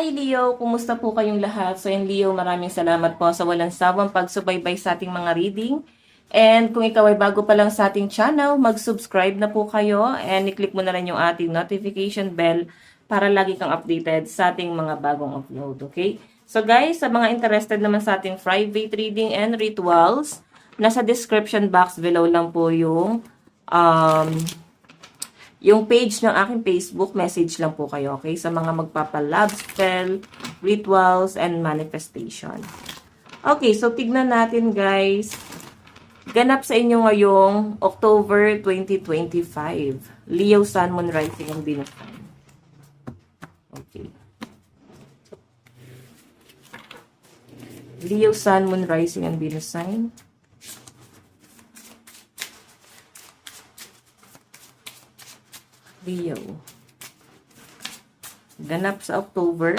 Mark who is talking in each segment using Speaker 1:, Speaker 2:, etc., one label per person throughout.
Speaker 1: Hi Leo, kumusta po kayong lahat? So yan Leo, maraming salamat po sa walang sawang pagsubaybay sa ating mga reading. And kung ikaw ay bago pa lang sa ating channel, mag-subscribe na po kayo and i-click mo na rin yung ating notification bell para lagi kang updated sa ating mga bagong upload, okay? So guys, sa mga interested naman sa ating private reading and rituals, nasa description box below lang po yung page ng aking Facebook, message lang po kayo, okay? Sa mga magpapa-love spell, rituals, and manifestation. Okay, so tignan natin guys. Ganap sa inyo ngayong October 2025. Leo, Sun, Moon, Rising, and Venus. Okay. Leo, Sun, Moon, Rising, and Venus sign. Leo. Ganap sa October.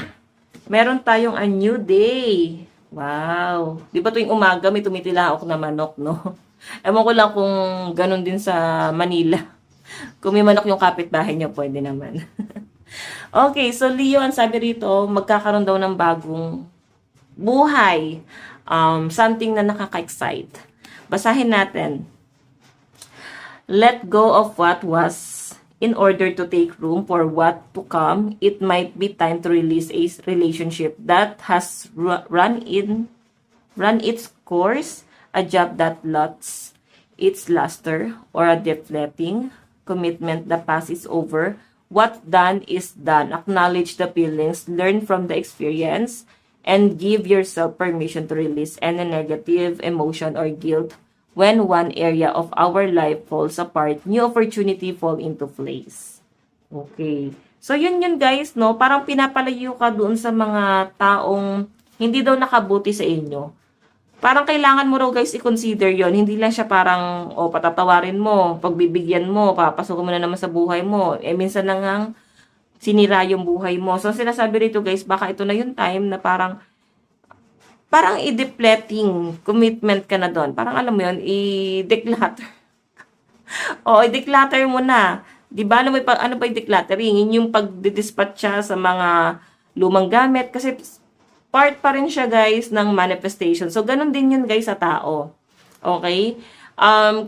Speaker 1: Meron tayong a new day. Wow. Di ba tuwing umaga may tumitilaok na manok, no? Ewan ko lang kung ganun din sa Manila. Kung may manok yung kapitbahay niyo, pwede naman. Okay, so Leo, ang sabi rito, magkakaroon daw ng bagong buhay. Something na nakaka-excite. Basahin natin. Let go of what was in order to take room for what to come. It might be time to release a relationship that has run its course, a job that lost its luster, or a deflating commitment that passes over. What done is done. Acknowledge the feelings, learn from the experience, and give yourself permission to release any negative emotion or guilt. When one area of our life falls apart, new opportunity fall into place. Okay. So, yun guys, no? Parang pinapalayo ka doon sa mga taong hindi daw nakabuti sa inyo. Parang kailangan mo raw guys i-consider yon. Hindi lang siya parang, patatawarin mo, pagbibigyan mo, papasukin mo na naman sa buhay mo. Minsan lang ang sinira yung buhay mo. So, sinasabi rito guys, baka ito na yung time na parang i-depleting commitment ka na doon. Parang alam mo yun, i-declutter. I-declutter mo na. Di ba? Ano ba yung decluttering? Yung pag-dispatch siya sa mga lumang gamit. Kasi part pa rin siya guys ng manifestation. So, ganun din yun guys sa tao. Okay?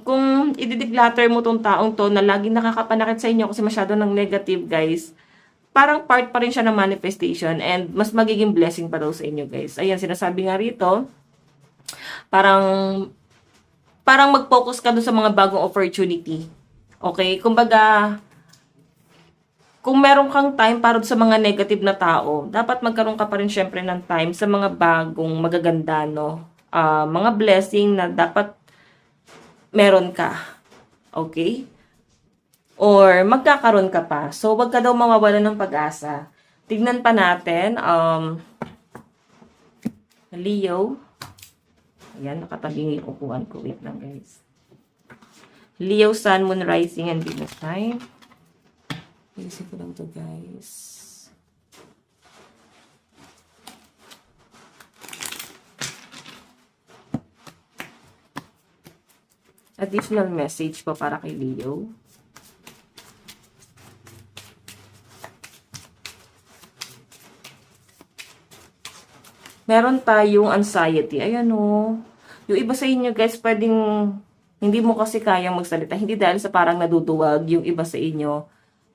Speaker 1: Kung i-declutter mo tong taong to na laging nakakapanakit sa inyo kasi masyado ng negative guys, parang part pa rin siya ng manifestation and mas magiging blessing pa daw sa inyo guys. Ayan, sinasabi nga rito, parang mag-focus ka doon sa mga bagong opportunity. Okay? Kumbaga, kung meron kang time para sa mga negative na tao, dapat magkaroon ka pa rin syempre ng time sa mga bagong magaganda, no? Mga blessing na dapat meron ka. Okay? Or magkakaroon ka pa. So, wag ka daw mawawala ng pag-asa. Tignan pa natin. Leo. Ayan, nakatabing yung upuan ko. Wait lang, guys. Leo, Sun, Moon, Rising, and Venus sign. Isip ko lang to, guys. Additional message pa para kay Leo. Meron tayong anxiety. Ayan o. Yung iba sa inyo guys, pwedeng hindi mo kasi kayang magsalita. Hindi dahil sa parang naduduwag yung iba sa inyo.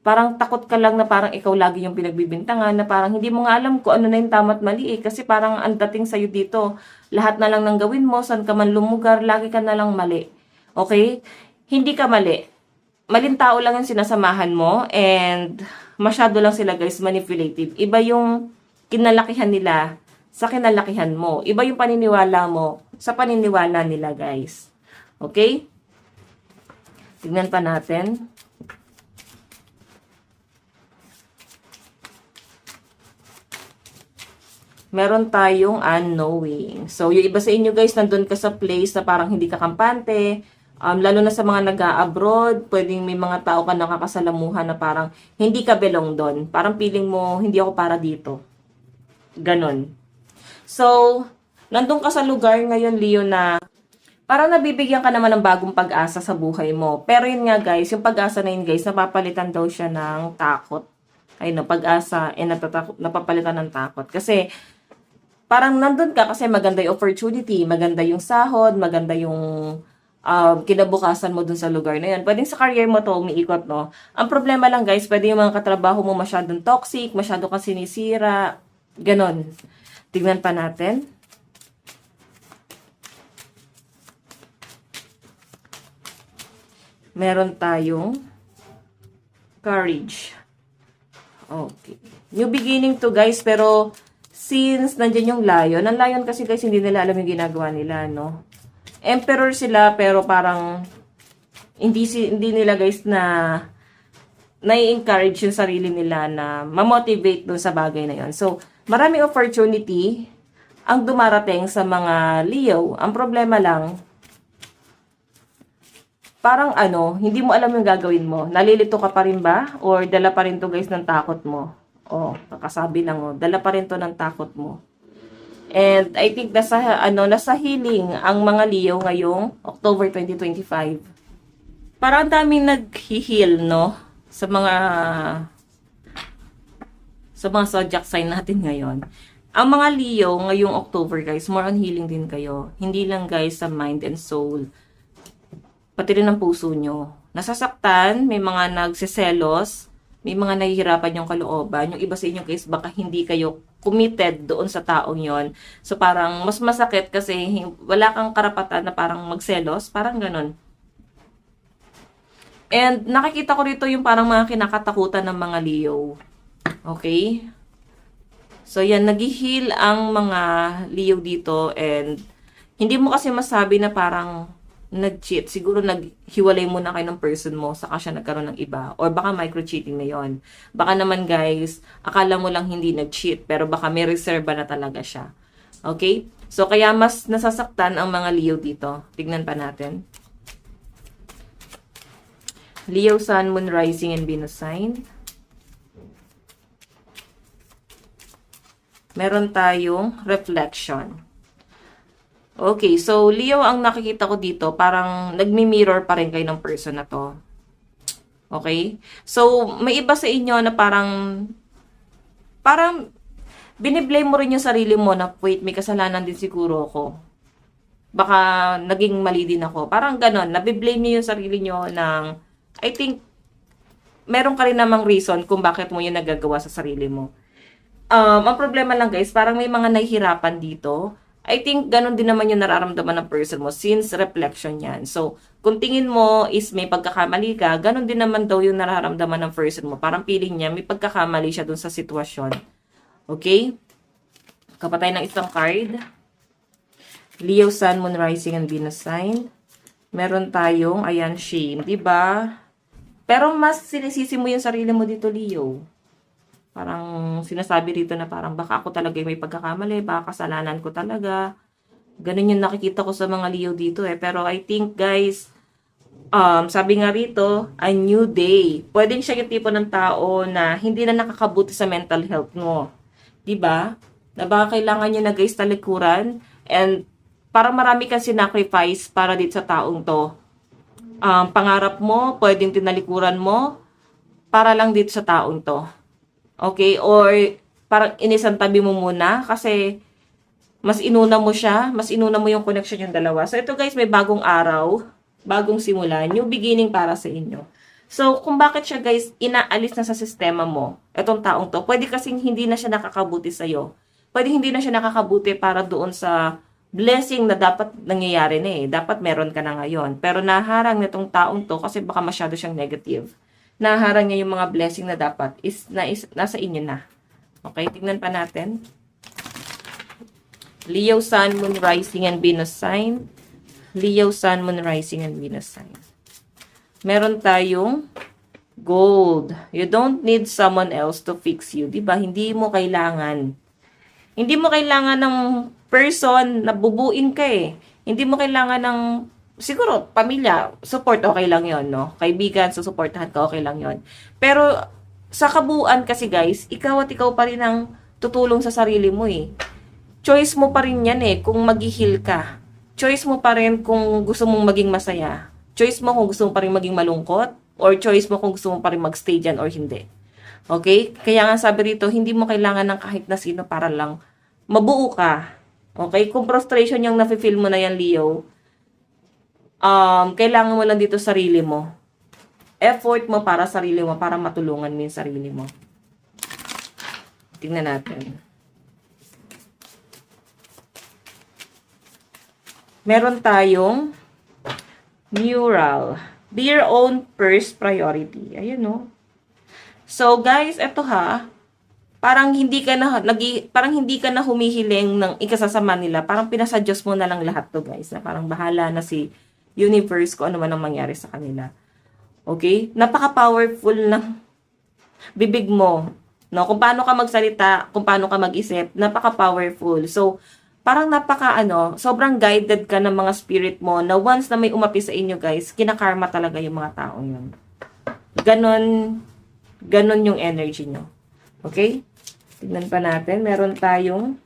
Speaker 1: Parang takot ka lang na parang ikaw lagi yung pinagbibintangan, na parang hindi mo nga alam kung ano na yung tama at mali eh. Kasi parang ang dating sa'yo dito, lahat na lang ng gawin mo, saan ka man lumugar, lagi ka na lang mali. Okay? Hindi ka mali. Maling tao lang yung sinasamahan mo and masyado lang sila guys manipulative. Iba yung kinalakihan nila sa kinalakihan mo. Iba yung paniniwala mo sa paniniwala nila, guys. Okay? Tignan pa natin. Meron tayong unknowing. So, yung iba sa inyo, guys, nandun ka sa place na parang hindi ka kampante. Lalo na sa mga nag-a-abroad, pwedeng may mga tao ka nakakasalamuhan na parang hindi ka belong doon. Parang feeling mo, hindi ako para dito. Ganon. So, nandun ka sa lugar ngayon, Leo, na parang nabibigyan ka naman ng bagong pag-asa sa buhay mo. Pero yun nga guys, yung pag-asa na yun guys, napapalitan daw siya ng takot. ay no, pag-asa, and napapalitan ng takot. Kasi, parang nandun ka kasi maganda yung opportunity, maganda yung sahod, maganda yung kinabukasan mo dun sa lugar na yun. Pwedeng sa career mo to umiikot, no? Ang problema lang, guys, pwede yung mga katrabaho mo masyadong toxic, masyado kang sinisira, ganon. Tignan pa natin. Meron tayong courage. Okay. New beginning to, guys, pero since nandyan yung lion, ang lion kasi, guys, hindi nila alam yung ginagawa nila, no? Emperor sila, pero parang hindi nila, guys, na-encourage yung sarili nila na ma-motivate dun sa bagay na yon. So, maraming opportunity ang dumarating sa mga Leo. Ang problema lang, parang hindi mo alam yung gagawin mo. Nalilito ka pa rin ba? Or dala pa rin to, guys, ng takot mo? Kakasabi lang, dala pa rin to ng takot mo. And I think nasa healing ang mga Leo ngayong October 2025. Parang ang daming nag-heal, no? Sa mga zodiac sign natin ngayon. Ang mga Leo ngayong October, guys, more on healing din kayo. Hindi lang, guys, sa mind and soul. Pati rin ang puso nyo. Nasasaktan, may mga nagsiselos, may mga nahihirapan yung kalooban. Yung iba sa inyo, guys, baka hindi kayo committed doon sa taong yon. So, parang mas masakit kasi wala kang karapatan na parang magselos. Parang ganun. And nakikita ko rito yung parang mga kinakatakutan ng mga Leo. Okay? So, yan, nag-heal ang mga Leo dito and hindi mo kasi masabi na parang nag-cheat. Siguro naghiwalay muna kayo ng person mo, saka siya nagkaroon ng iba. Or baka micro-cheating na yon. Baka naman, guys, akala mo lang hindi nag-cheat, pero baka may reserva na talaga siya. Okay? So, kaya mas nasasaktan ang mga Leo dito. Tignan pa natin. Leo, Sun, Moon, Rising, and Venus sign. Meron tayong reflection. Okay, so Leo, ang nakikita ko dito, parang nagmi-mirror pa rin kayo ng person na to. Okay? So, may iba sa inyo na parang biniblame mo rin yung sarili mo na, wait, may kasalanan din siguro ako. Baka naging mali din ako. Parang ganon, nabiblame niyo yung sarili niyo ng, I think, meron ka rin namang reason kung bakit mo yung nagagawa sa sarili mo. Ang problema lang, guys, parang may mga nahihirapan dito. I think ganun din naman yung nararamdaman ng person mo since reflection yan. So, kung tingin mo is may pagkakamali ka, ganun din naman daw yung nararamdaman ng person mo. Parang feeling niya may pagkakamali siya dun sa sitwasyon. Okay? Kapatay ng isang card. Leo, Sun, Moon, Rising, and Venus sign. Meron tayong, ayan, shame. Diba? Pero mas sinisisi mo yung sarili mo dito, Leo. Parang sinasabi rito na parang baka ako talaga may pagkakamali, baka kasalanan ko talaga. Ganun yung nakikita ko sa mga Leo dito eh. Pero I think, guys, sabi nga rito, a new day. Pwedeng siya yung tipo ng tao na hindi na nakakabuti sa mental health mo. Diba? Na baka kailangan niya na, guys, talikuran. And parang marami kang sinacrifice para dito sa taong to. Pangarap mo, pwedeng tinalikuran mo para lang dito sa taong to. Okay? Or parang inisantabi mo muna kasi mas inuna mo siya, mas inuna mo yung connection yung dalawa. So ito, guys, may bagong araw, bagong simula, new beginning para sa inyo. So kung bakit siya, guys, inaalis na sa sistema mo, itong taong to, pwede kasing hindi na siya nakakabuti sa'yo. Pwede hindi na siya nakakabuti para doon sa blessing na dapat nangyayari na eh. Dapat meron ka na ngayon. Pero naharang nitong taong to kasi baka masyado siyang negative. Naharang niya yung mga blessing na dapat nasa inyo na. Okay, tingnan pa natin. Leo, Sun, Moon, Rising, and Venus sign. Leo, Sun, Moon, Rising, and Venus sign. Meron tayong gold. You don't need someone else to fix you. Diba? Hindi mo kailangan ng person na bubuin ka eh. Hindi mo kailangan ng, siguro, pamilya, support, okay lang yon, no? Kaibigan, susuportahan ka, okay lang yon. Pero, sa kabuuan kasi, guys, ikaw at ikaw pa rin ang tutulong sa sarili mo eh. Choice mo pa rin yan eh, kung mag-heal ka. Choice mo pa rin kung gusto mong maging masaya. Choice mo kung gusto mo pa rin maging malungkot, or choice mo kung gusto mo pa rin mag-stay dyan or hindi. Okay? Kaya nga sabi rito, hindi mo kailangan ng kahit na sino para lang mabuo ka. Okay? Kung frustration yung nafe-feel mo na yan, Leo, kailangan mo lang dito sarili mo. Effort mo para sarili mo, para matulungan mo yung sarili mo. Tingnan natin. Meron tayong mural. Be your own first priority. Ayun, no? So, guys, eto ha. Parang hindi ka na humihiling ng ikasasama nila. Parang pinasa-Diyos mo na lang lahat to, guys. Na parang bahala na si universe kung ano man ang mangyari sa kanila. Okay? Napaka-powerful ng bibig mo. No? Kung paano ka magsalita, kung paano ka mag-isip, napaka-powerful. So, parang sobrang guided ka ng mga spirit mo na once na may umapi sa inyo, guys, kinakarma talaga yung mga taong yun. Ganon yung energy nyo. Okay? Tignan pa natin. Meron tayong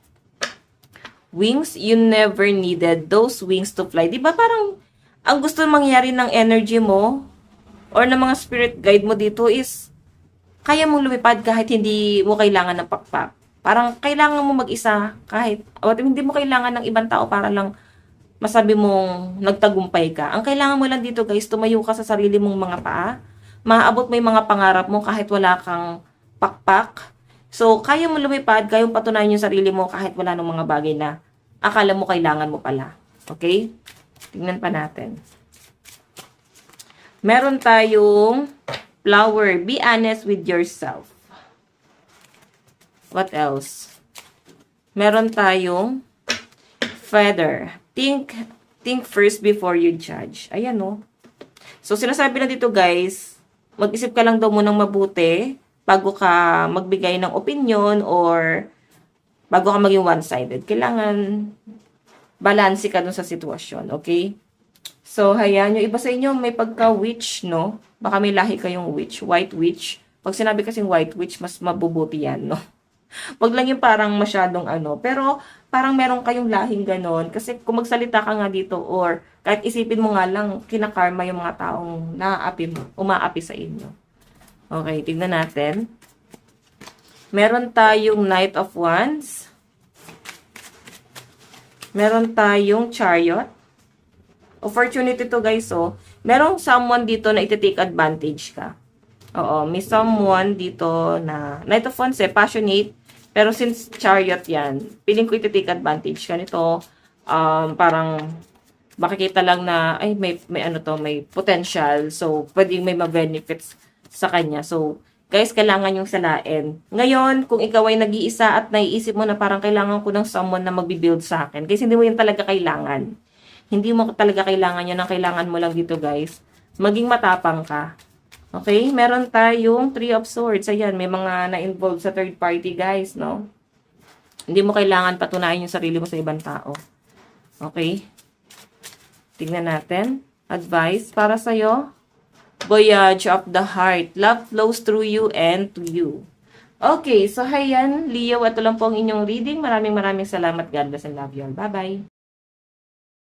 Speaker 1: wings you never needed those wings to fly. Diba parang ang gusto mangyari ng energy mo or ng mga spirit guide mo dito is kaya mong lumipad kahit hindi mo kailangan ng pakpak. Parang kailangan mo mag-isa kahit hindi mo kailangan ng ibang tao para lang masabi mong nagtagumpay ka. Ang kailangan mo lang dito, guys, tumayo ka sa sarili mong mga paa. Maaabot mo yung mga pangarap mo kahit wala kang pakpak. So, kaya mo lumipad, kaya mo patunayan yung sarili mo kahit wala ng mga bagay na akala mo kailangan mo pala. Okay? Tingnan pa natin. Meron tayong flower. Be honest with yourself. What else? Meron tayong feather. Think first before you judge. Ayan, no? So, sinasabi na dito, guys, mag-isip ka lang daw munang mabuti bago ka magbigay ng opinion or bago ka maging one-sided. Kailangan balanse ka dun sa sitwasyon, okay? So, hayan, yung iba sa inyo may pagka-witch, no? Baka may lahi kayong witch, white witch. Pag sinabi kasing white witch, mas mabubuti yan, no? Wag lang yung parang masyadong pero parang meron kayong lahing ganon. Kasi kung magsalita ka nga dito or kahit isipin mo nga lang, kinakarma yung mga taong umaapi sa inyo. Okay, tignan natin. Meron tayong Knight of Wands. Meron tayong Chariot. Opportunity to, guys, oh. Merong someone dito na iti-take advantage ka. Oo, may someone dito na Knight of Wands, passionate. Pero since Chariot yan, feeling ko iti-take advantage ka nito. Parang makikita lang na may potential, so pwedeng may ma-benefits sa kanya. So guys, kailangan yung salain. Ngayon, kung ikaw ay nag-iisa at naiisip mo na parang kailangan ko ng someone na magbi-build sa akin, kasi hindi mo yun talaga kailangan. Hindi mo talaga kailangan yun. Ang kailangan mo lang dito, guys, maging matapang ka. Okay, meron tayong Three of Swords. Ayan, may mga na-involve sa third party, guys, no? Hindi mo kailangan patunayan yung sarili mo sa ibang tao. Okay? Tignan natin. Advice para sa'yo. Voyage of the heart. Love flows through you and to you. Okay, so hayan, Leo, ito lang po ang inyong reading. Maraming salamat. God bless and love you all. Bye-bye.